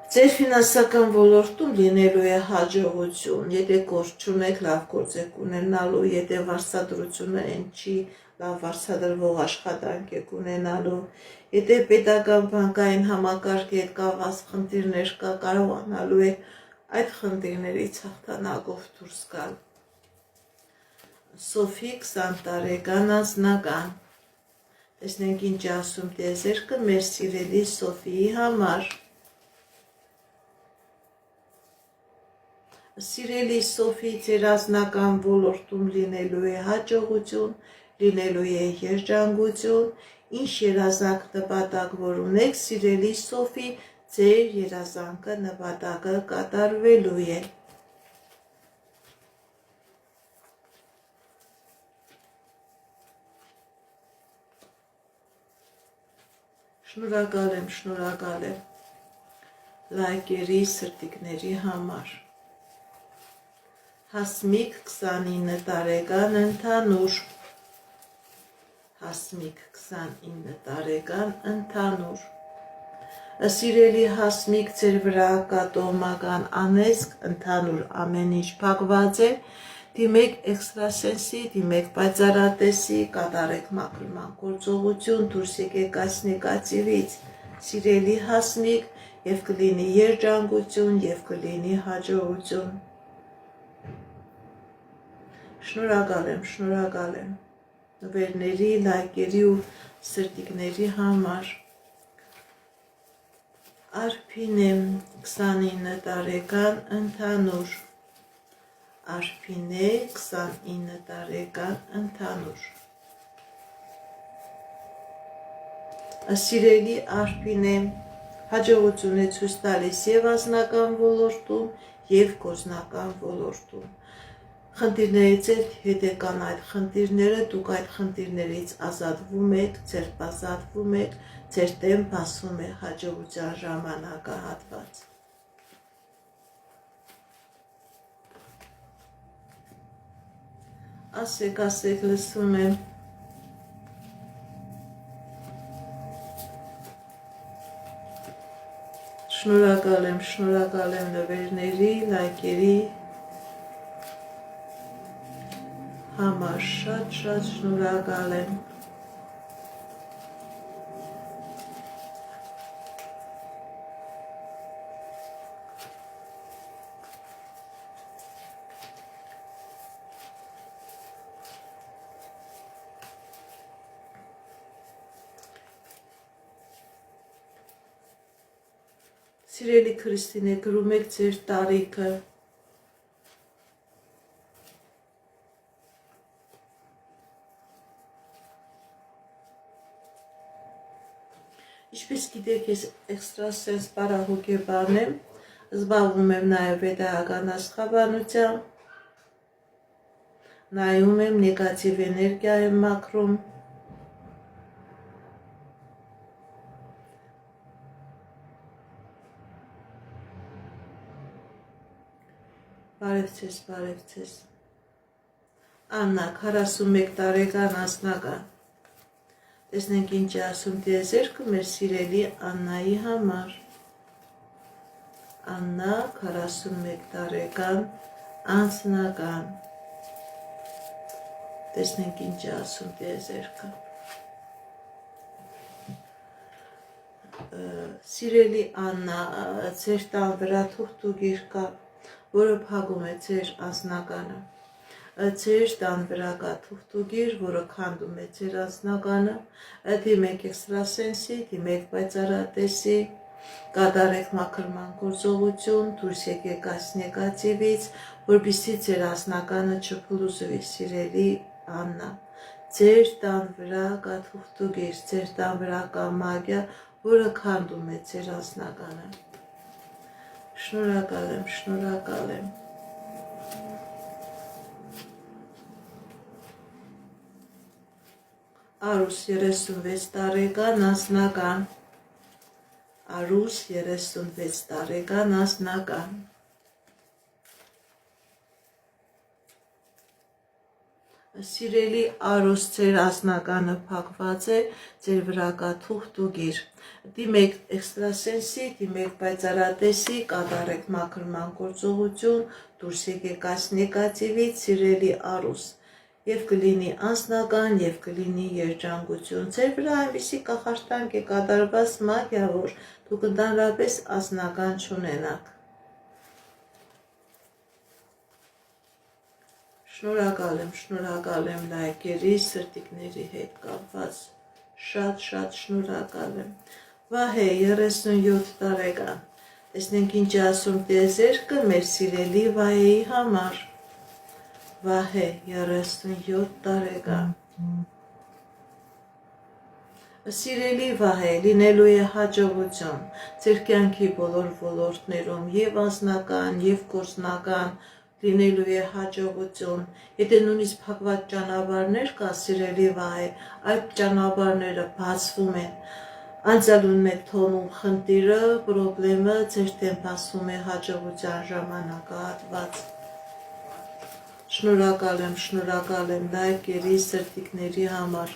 ձեր ֆինանսական ոլորտում լինելու է հաջողություն, եթե գործ չունեք, լավ գործ եք ունենալու, եթե վարձատրությունը այն չի, լավ վարձատրվող աշխատանք եք ունենալու, եթե պետական բանկային համակարգի հետ կապված խնդիրներ կա, կարողանալու եք այդ խնդիրներից հաղթանակով դուրս գալ։ Սոֆի 20 տարեկան անձնական։ Տեսնենք ինչ ասում տիեզերքը մեր սիրելի Սոֆիի համար։ Սիրելի Սոֆի, ձեր անձնական ոլորտում լինելու է հաջողություն, լինելու է երջանկություն, ինչ երազանք նպատակ որ ունեք, սիրելի Սոֆի, ձեր երազանքը նպատակը կատարվելու է։ Շնորհակալ եմ լայքերի, սրտիկների համար։ Հասմիկ 29 տարեկան ընդհանուր։ Հասմիկ 29 տարեկան ընդհանուր։ Սիրելի Հասմիկ, ձեր վրա կա տոհմական անեծք, ընդհանուր ամեն ինչ փակված է, դիմեք էքստրասենսի, դիմեք պայծառատեսի, կատարեք մաքրման գործողություն, դուրս եկեք այս նեգատիվից, սիրելի Հասմիկ, եւ կլինի երջանկություն, եւ կլինի հաջողություն։ Շնորհակալ եմ նվերների, լայքերի ու սրտիկների համար։ Արփինե 29 տարեկան ընդհանուր։ Արփինե 29 տարեկան ընդհանուր։ Սիրելի Արփին եմ, հաջողություն է ցույց տալիս եւ անձնական ոլորտում եւ գործնական ոլորտում։ Խնդիրներից հետ եկան այդ խնդիրները, դուք այդ խնդիրներից ազատվում եք, ձերբազատվում եք, ձեր դեմ բացվում է հաջողության ժամանակահատված։ Ասեք, լսում եմ։ Շնորհակալ եմ նվերների, լայքերի համար, շատ շնորհակալ եմ։ Սիրելի Քրիստինե, գրում եք ձեր տարիքը։ Ինչպես գիտեք, ես էքստրասենս պարահոգեբան եմ, զբաղվում եմ նաև վեդայական աստղաբանությամբ, նայում եմ, նեգատիվ էներգիա եմ մաքրում, բարև ձեզ, Աննա, 41 տարեկան անձնական, տեսնենք ինչ է ասում տիեզերքը մեր սիրելի Աննայի համար, Աննա, 41 տարեկան անձնական, տեսնենք ինչ է ասում տիեզերքը, սիրելի Աննա, ձեր տան վրա թուղթուգիր կա, որը փակում է ձեր անձնականը, ձեր տան վրա կա թուղթուգիր, որը քանդում է ձեր անձնականը, դիմեք էքստրասենսի, դիմեք պայծառատեսի, կատարեք մաքրման գործողություն, դուրս եկեք այս նեգատիվից, որպեսզի ձեր անձնականը չփլուզվի, սիրելի Աննա, ձեր տան վրա կա թուղթուգիր, ձեր տան վրա կա մագիա, որը քանդում է ձեր անձնականը։ Շնորհակալ եմ։ Արուս 36 տարեկան անձնական, Արուս 36 տարեկան անձնական, Սիրելի Արուս, ձեր անձնականը փակված է, ձեր վրա կա թուղթուգիր, դիմեք էքստրասենսի, դիմեք պայծառատեսի, կատարեք մաքրման գործողություն, դուրս եկեք այս նեգատիվից, սիրելի Արուս, եւ կլինի անձնական, եւ կլինի երջանկություն, ձեր վրա այնպիսի կախարդանք է կատարված մագիա, որ դուք ընդհանրապես անձնական չունենաք։ Շնորհակալ եմ լայքերի, սրտիկների հետ կապված, շատ շնորհակալ եմ։ Վահե, 37 տարեկան, տեսնենք ինչ է ասում տիեզերքը մեր սիրելի Վահեի համար, Վահե, 37 տարեկան, սիրելի Վահե, լինելու է հաջողություն, ձեր կյանքի բոլոր ոլորտներում, եւ անձնական, եւ գործնական, լինելու է հաջողություն, եթե նույնիսկ փակված ճանապարհներ կա, սիրելի Վահե, այդ ճանապարհները բացվում են, անցյալում է թողնում խնդիրը, պրոբլեմը, ձեր դեմ բացվում է հաջողության ժամանակահատված։ Շնորհակալ եմ լայքերի, սրտիկների համար,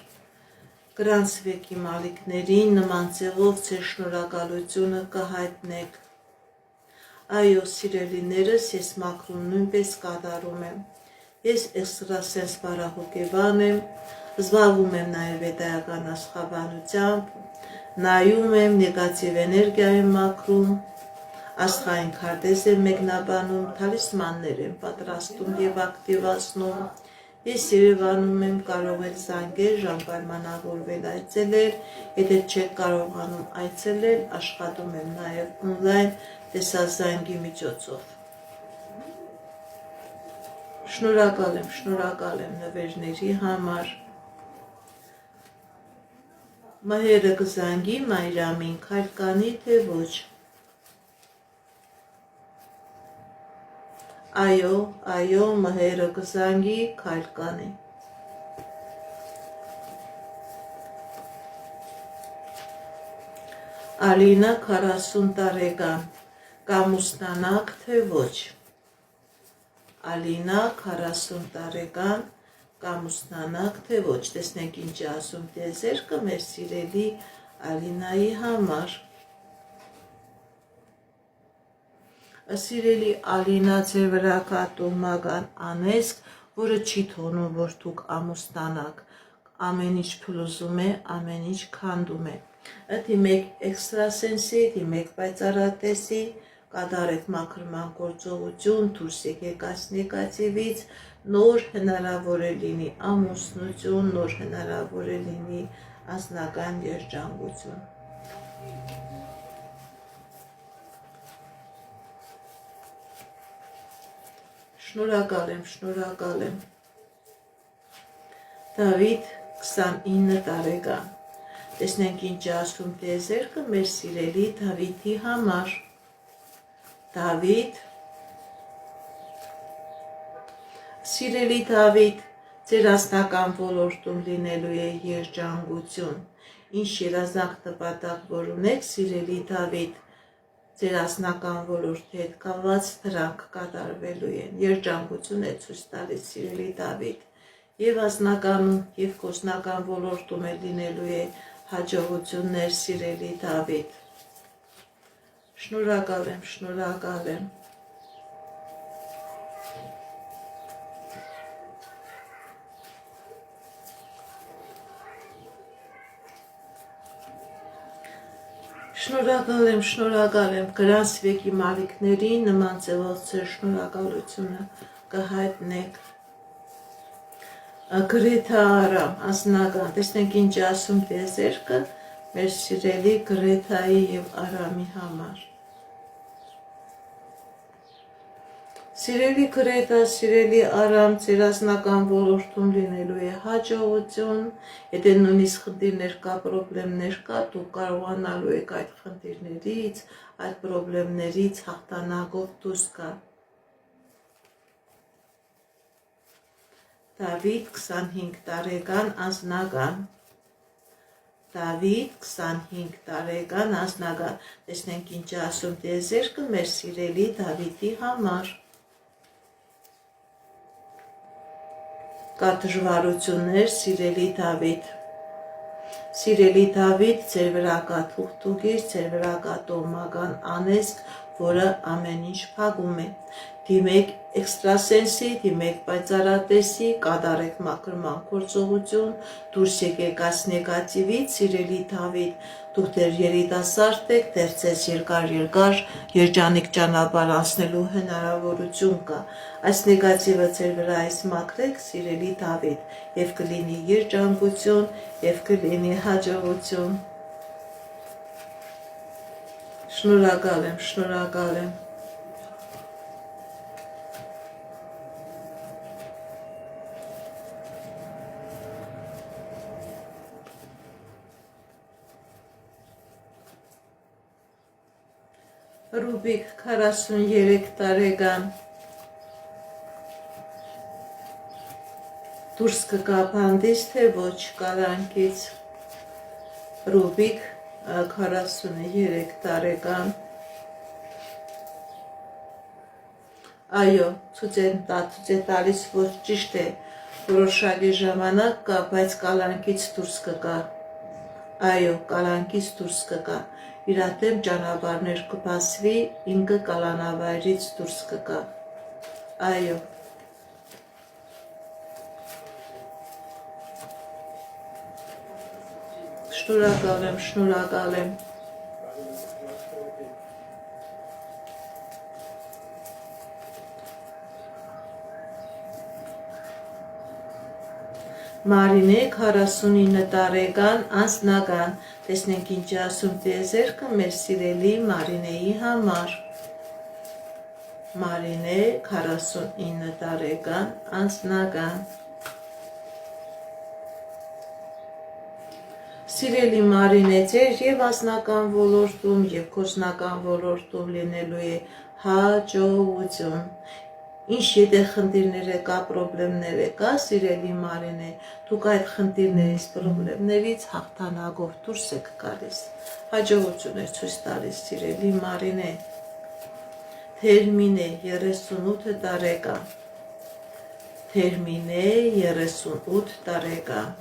գրանցվեք իմ ալիքներին, նման ձևով ձեր շնորհակալությունը կհայտնեք։ Այո, սիրելիներս, ես մաքրում նույնպես կատարում եմ, ես էքստրասենս պարահոգեբան եմ, զբաղվում եմ նաև վեդայական աստղաբանությամբ, նայում եմ, նեգատիվ էներգիա եմ մաքրում, աստղային քարտեզ եմ մեկնաբանում, թալիսմաններ եմ պատրաստում եւ ակտիվացնում, ես Երևանում եմ, կարող եք զանգել, ժամպայմանավորվել այցելել, եթե չեք կարողանում այցելել, աշխատում եմ նաև օնլայն տեսազանգի միջոցով։ Շնորհակալ եմ նվերների համար։ Մհերը կզանգի Մայրամին, քայլ կանի թե ոչ։ Այո, մհերը կզանգի, քայլ կանի։ Ալինա 40 տարեկան, կամուսնանաք թե ոչ։ Ալինա 40 տարեկան, կամուսնանաք թե ոչ։ Տեսնենք ինչ է ասում տիեզերքը մեր սիրելի Ալինայի համար։ Սիրելի Ալինա, ձեր վրա կա տոհմական անեզք, որը չի թողնում, որ դուք ամուսնանաք։ Ամեն ինչ փլուզում է, ամեն ինչ քանդում է։ Դիմեք էքստրասենսի, դիմեք պայծառատեսի, կատարեք մաքրման գործողություն, դուրս եկեք այս նեգատիվից, նոր հնարավոր է լինի ամուսնություն, նոր հնարավոր է լինի անձնական երջանկություն։ Շնորհակալ եմ։ Դավիթ 29 տարեկան։ Տեսնենք ինչ է ասում տիեզերքը մեր սիրելի Դավիթի համար։ Դավիթ, սիրելի Դավիթ, ձեր անձնական ոլորտում լինելու է երջանկություն։ Ինչ երազանք նպատակ որ ունեք, սիրելի Դավիթ, ձեր անձնական ոլորտի հետ կապված դրանք կատարվելու են։ Երջանկություն է ցույց տալիս, սիրելի Դավիթ, եւ անձնական եւ գործնական ոլորտում է լինելու է հաջողություններ, սիրելի Դավիթ։ Շնորհակալ եմ։ Շնորհակալ եմ, գրանցվեք իմ ալիքներին, նման ձևով ձեր շնորհակալությունը կհայտնեք։ Գրեթա Արամ, անձնական, տեսնենք ինչ է ասում տիեզերքը մեր սիրելի Գրեթայի եւ Արամի համար։ Սիրելի Գրեթա, սիրելի Արամ, ձեր անձնական ոլորտում լինելու է հաջողություն, եթե նույնիսկ խնդիրներ կա, պրոբլեմներ կա, դուք կարողանալու եք այդ խնդիրներից, այդ պրոբլեմներից հաղթանակով դուրս գալ։ Դավիթ 25 տարեկան, անձնական։ Դավիթ 25 տարեկան, անձնական։ Տեսնենք ինչ է ասում տիեզերքը մեր սիրելի Դավիթի համար։ Կա դժվարություններ, սիրելի Դավիթ։ Սիրելի Դավիթ, ձեր վրա կա թուղթուկիր, ձեր վրա կա տոհմական անեզք, որը ամեն ինչ փակում է։ Դիմեք էքստրասենսի, դիմեք պայծառատեսի, կատարեք մաքրման գործողություն, դուրս եկեք այս նեգատիվից, սիրելի Դավիթ, դուք դեռ երիտասարդ եք, դեռ ձեզ երկար երջանիկ ճանապարհ անցնելու հնարավորություն կա։ Այս նեգատիվը ձեր վրայից մաքրեք, սիրելի Դավիթ, եւ կլինի երջանկություն, եւ կլինի հաջողություն։ Շնորհակալ եմ։ Ռուբիկ 43 տարեկան, դուրս կգա բանդից թե ոչ կալանքից։ Ռուբիկ 43 տարեկան, այո, ցույց է տալիս, որ ճիշտ է, որոշակի ժամանակ կա, բայց կալանքից դուրս կգա։ Այո, կալանքից դուրս կգա։ Իր դեմ ճանապարհներ կբացվի, ինքը կալանավայրից դուրս կգա։ Այո։ Շնորհակալ եմ։ Մարինե 49 տարեկան, անձնական, տեսնենք ինչ է ասում տիեզերքը մեր սիրելի Մարինեի համար։ Մարինե 49 տարեկան, անձնական։ Սիրելի Մարինե, ձեր եւ անձնական ոլորտում եւ գործնական ոլորտում լինելու է հաջողություն։ Ինչ եթե խնդիրներ կա, պրոբլեմներ կա, սիրելի Մարինե, դուք այդ խնդիրներից, պրոբլեմներից հաղթանակով դուրս եք գալիս։ Հաջողություն է ցույց տալիս, սիրելի Մարինե։ Թերմինե 38 տարեկան։ Թերմինե 38 տարեկան։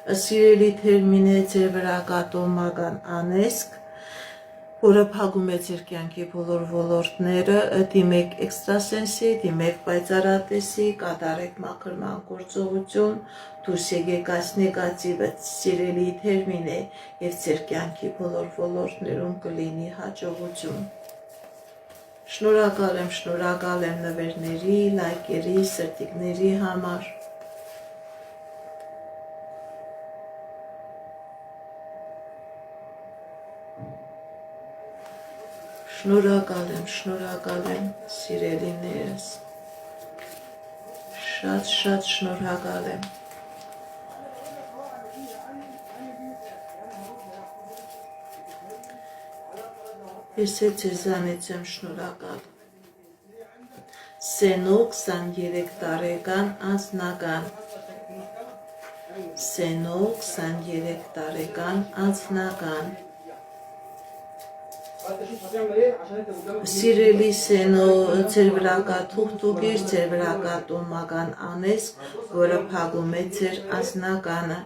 Սիրելի Թերմինե, ձեր վրա կատոմական անեզք, որը փակում է ձեր կյանքի բոլոր ոլորտները, դիմեք էքստրասենսի, դիմեք պայծառատեսի, կատարեք մաքրման գործողություն, դուրս եկեք այս նեգատիվը, սիրելի Թերմինե, եւ ձեր կյանքի բոլոր ոլորտներում կլինի հաջողություն։ Շնորհակալ եմ նվերների, լայքերի, սրտիկների համար։ Շնորհակալ եմ, սիրելիներս, շատ շնորհակալ եմ։ Ես ձեզանից եմ շնորհակալ։ Սենո 23 տարեկան անձնական։ Սենո 23 տարեկան անձնական։ Սիրելի Սենո, ձեր վրա կա թուղթուկիր, ձեր վրա կա տոմական անեզք, որը փակում է ձեր անձնականը։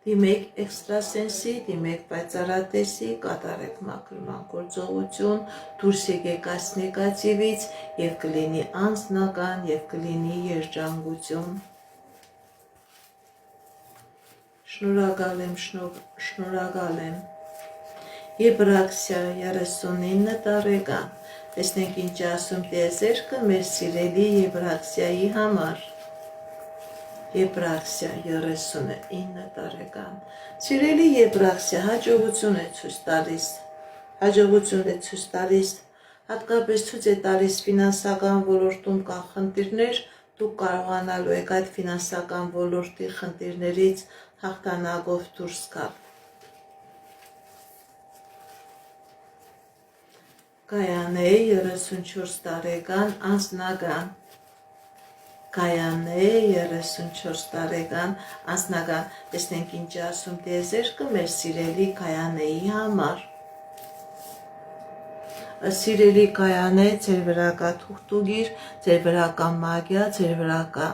Դիմեք էքստրասենսի, դիմեք պայծառատեսի, կատարեք մաքրման գործողություն, դուրս եկեք այս նեգատիվից եւ կլինի անձնական եւ կլինի երջանկություն։ Շնորհակալ եմ։ Եբրաքսիա 39 տարեկան։ Տեսնենք ինչ ասում տիեզերքը մեր սիրելի Եբրաքսիայի համար։ Եբրաքսիա 39 տարեկան։ Սիրելի Եբրաքսիա, հաջողություն է ցույց տալիս։ Հաջողություն է ցույց տալիս։ Հատկապես ցույց է տալիս ֆինանսական ոլորտում կա խնդիրներ, դուք կարողանալու եք այդ ֆինանսական ոլորտի խնդիրներից հաղթանակով դուրս գալ։ Կայանե 34 տարեկան անձնական։ Կայանե 34 տարեկան անձնական։ Տեսնենք ինչ ասում տիեզերքը մեր սիրելի Կայանեի համար։ Սիրելի Կայանե, ձեր վրա կա թուղթուկիր, ձեր վրա կա մագիա, ձեր վրա կա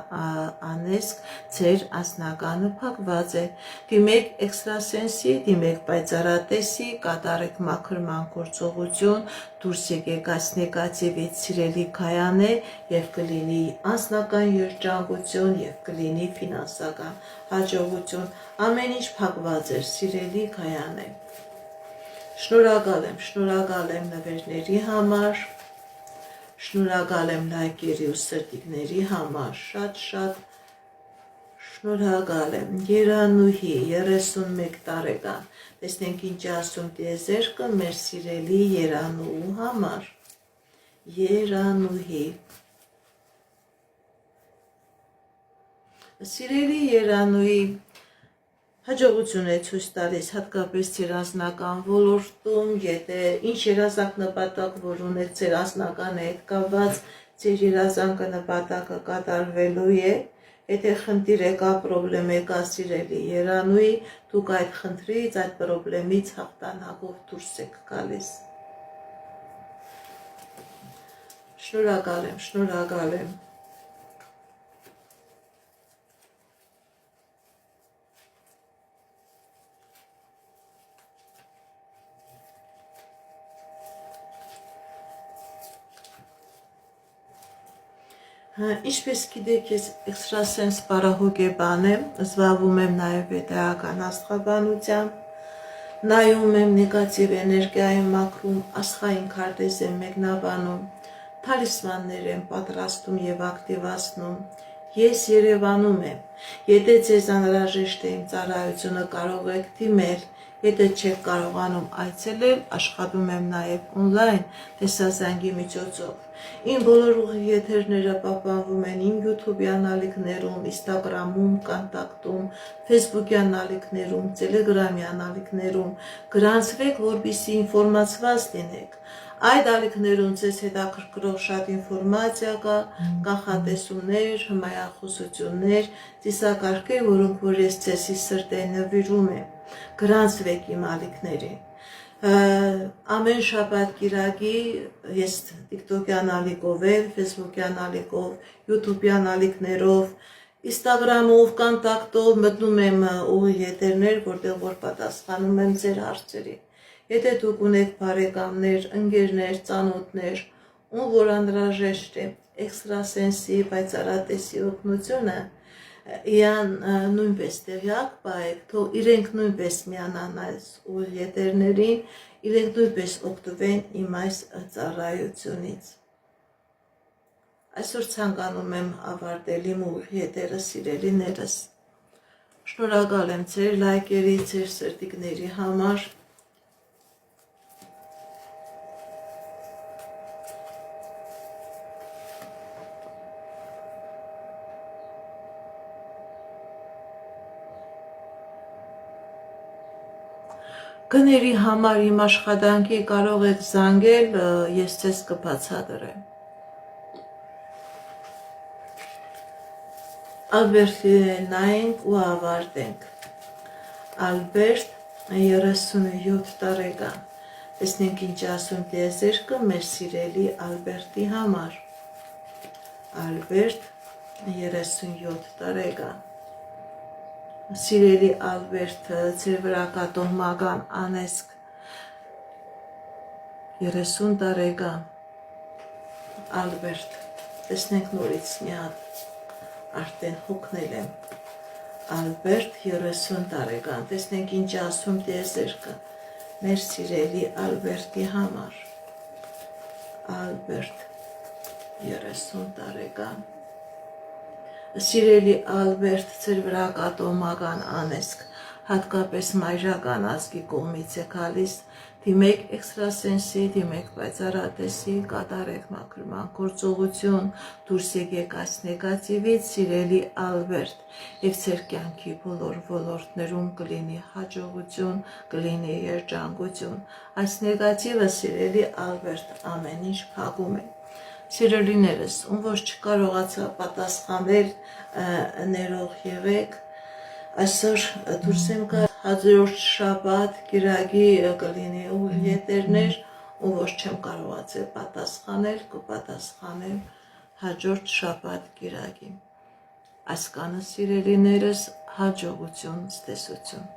անեզք, ձեր անձնականը փակված է։ Դիմեք էքստրասենսի, դիմեք պայծառատեսի, կատարեք մաքրման գործողություն, դուրս եկեք այս նեգատիվից, սիրելի Կայանե, եւ կլինի անձնական երջանկություն եւ կլինի ֆինանսական հաջողություն։ Ամեն ինչ փակված է, սիրելի Կայանե։ Շնորհակալ եմ նվերների համար, շնորհակալ եմ լայքերի ու սրտիկների համար, շատ շնորհակալ եմ։ Երանուհի 31 տարեկան, տեսնենք ինչ ասում տիեզերքը մեր սիրելի Երանուհու համար։ Երանուհի, սիրելի Երանուհի, հաջողություն է ցույց տալիս հատկապես ձեր անձնական ոլորտում, եթե ինչ երազանք նպատակ, որ ունեք ձեր անձնականը հետ կապված, ձեր երազանքը նպատակը կատարվելու է, եթե խնդիր կա, պրոբլեմ կա, սիրելի Երանուհի, դուք այդ խնդրից, այդ պրոբլեմից հաղթանակով դուրս եք գալիս։ Շնորհակալ եմ։ Ինչպես գիտեք, ես էքստրասենս պարահոգեբան եմ, զբաղվում եմ նաև վեդայական աստղաբանությամբ, նայում եմ նեգատիվ էներգիայի մաքրում, աստղային քարտեզ եմ մեկնաբանում, թալիսմաններ եմ պատրաստում եւ ակտիվացնում։ Ես Երևանում եմ Եթե ձեզ անհրաժեշտ է իմ ծառայությունը, կարող եք դիմել, եթե չեք կարողանում այցելել, աշխատում եմ նաև on-line տեսազանգի միջոցով։ Իմ բոլոր ուղիղ եթերները պահպանվում են իմ YouTube-յան ալիքներում, Instagram-ում, Contact-ում, Facebook-յան ալիքներում, Telegram-յան ալիքներում։ Գրանցվեք, որպեսզի ինֆորմացված լինեք։ Այդ ալիքներում ձեզ հետաքրքրող շատ ինֆորմացիա կա, կանխատեսումներ, հմայախոսություններ, ծիսակարգեր, որոնք որ ես ձեզի սրտեն նվիրում եմ։ Գրանցվեք իմ ալիքներին։ Ամեն շաբաթ կիրակի ես TikTok-յան ալիքով, Facebook-յան ալիքով, YouTube-յան ալիքներով, Instagram-ով, Contact-ով մտնում եմ ուղիղ եթերներ, որտեղ որ պատասխանում եմ ձեր հարցերին։ Եթե դուք ունեք բարեկամներ, ընկերներ, ծանոթներ, ում որ անհրաժեշտ է էքստրասենսի պայծառատեսի օգնությունը, իրան նույնպես տեղյակ պահեք, թող իրենք նույնպես միանան այս ուղիղ եթերներին, իրենք նույնպես օգտվեն իմ այս ծառայությունից։ Այսօր ցանկանում եմ ավարտել իմ ուղիղ եթերը, սիրելիներս։ Շնորհակալ եմ ձեր լայքերի, ձեր սրտիկների համար։ Գների համար իմ աշխատանքի կարող եք զանգել, ես ձեզ կբացատրեմ։ Ալբերտի նայենք ու ավարտենք։ Ալբերտ 37 տարեկան։ Տեսնենք ինչ ասում տիեզերքը մեր սիրելի Ալբերտի համար։ Ալբերտ 37 տարեկան։ Սիրելի Ալբերտ, ձեր վրա կա տոհմական անեծք 30 տարեկան։ Ալբերտ, տեսնենք նորից մի հատ, արդեն հոգնել եմ։ Ալբերտ 30 տարեկան, տեսնենք ինչ ասում տիեզերքը մեր սիրելի Ալբերտի համար։ Ալբերտ 30 տարեկան։ Սիրելի Ալբերտ, ձեր վրա կա տոհմական անեծք, հատկապես մայրական ազգի կողմից է գալիս, դիմեք էքստրասենսի, դիմեք պայծառատեսի, կատարեք մաքրման գործողություն, դուրս եկեք այս նեգատիվից, սիրելի Ալբերտ, եւ ձեր կյանքի բոլոր ոլորտներում կլինի հաջողություն, կլինի երջանկություն։ Այս նեգատիվը, սիրելի Ալբերտ, ամեն ինչ փակում է։ Սիրելիներս, ում որ չկարողացա պատասխանել, ներող եղեք, այսօր դուրս եմ գալ հաջորդ շաբաթ կիրակի կլինի ուղիղ եթերներ, ում որ չեմ կարողացել պատասխանել, կպատասխանեմ հաջորդ շաբաթ կիրակի։ Այսքանը, սիրելիներս, հաջողություն, ցտեսություն։